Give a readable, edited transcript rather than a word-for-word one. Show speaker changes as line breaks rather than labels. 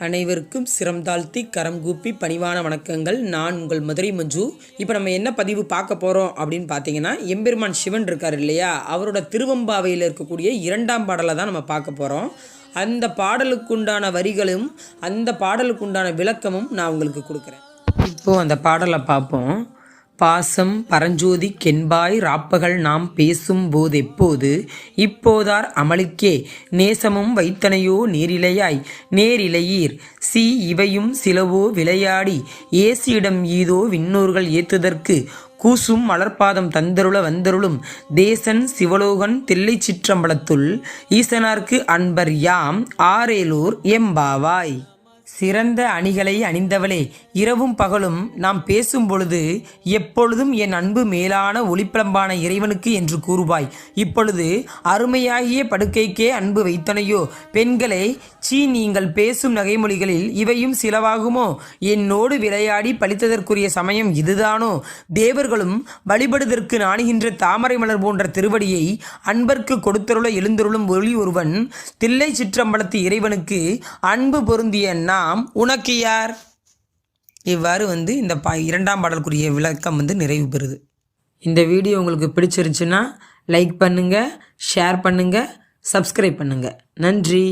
அனைவருக்கும் சிரம் தாழ்த்தி கரம் கூப்பி பணிவான வணக்கங்கள். நான் உங்கள் மதுரை மஞ்சு. இப்போ நம்ம என்ன பதிவு பார்க்க போகிறோம் அப்படின்னு பார்த்தீங்கன்னா, எம்பெருமான் சிவன் இருக்கார் இல்லையா, அவரோட திருவம்பாவையில் இருக்கக்கூடிய 2ஆம் பாடலை தான் நம்ம பார்க்க போகிறோம். அந்த பாடலுக்குண்டான வரிகளும் அந்த பாடலுக்குண்டான விளக்கமும் நான் உங்களுக்கு கொடுக்குறேன். இப்போது அந்த பாடலை பார்ப்போம். பாசம் பரஞ்சோதி கென்பாய் ராப்பகல் நாம் பேசும் போதெப்போது இப்போதார் அமலுக்கே நேசமும் வைத்தனையோ நேரிலையாய் நேரிலையீர் சி இவையும் சிலவோ விளையாடி ஏசியிடம் ஈதோ விண்ணோர்கள் ஏத்துதற்கு கூசும் மலர்பாதம் தந்தருள வந்தருளும் தேசன் சிவலோகன் தில்லை சிற்றம்பலத்துள் ஈசனார்க்கு அன்பர் யாம் ஆரேலூர் எம்பாவாய். சிறந்த அணிகளை அணிந்தவளே, இரவும் பகலும் நாம் பேசும் பொழுது எப்பொழுதும் என் அன்பு மேலான ஒளிப்பிளம்பான இறைவனுக்கு என்று கூறுவாய். இப்பொழுது அருமையாகிய படுக்கைக்கே அன்பு வைத்தனையோ பெண்களே, நீங்கள் பேசும் நகைமொழிகளில் இவையும் சிலவாகுமோ? என்னோடு விளையாடி பழித்ததற்குரிய சமயம் இதுதானோ? தேவர்களும் வழிபடுதற்கு நாணுகின்ற தாமரை மலர் போன்ற திருவடியை அன்பர்க்கு கொடுத்தருள எழுந்தருளும் ஒளி ஒருவன் தில்லை சிற்றம்பலத்து இறைவனுக்கு அன்பு பொருந்திய நாம் உனக்கு யார்? இவ்வாறு இந்த 2ஆம் பாடலுக்குரிய விளக்கம் நிறைவு பெறுது. இந்த வீடியோ உங்களுக்கு பிடிச்சிருந்துச்சுன்னா லைக் பண்ணுங்கள், ஷேர் பண்ணுங்கள், சப்ஸ்கிரைப் பண்ணுங்கள். நன்றி.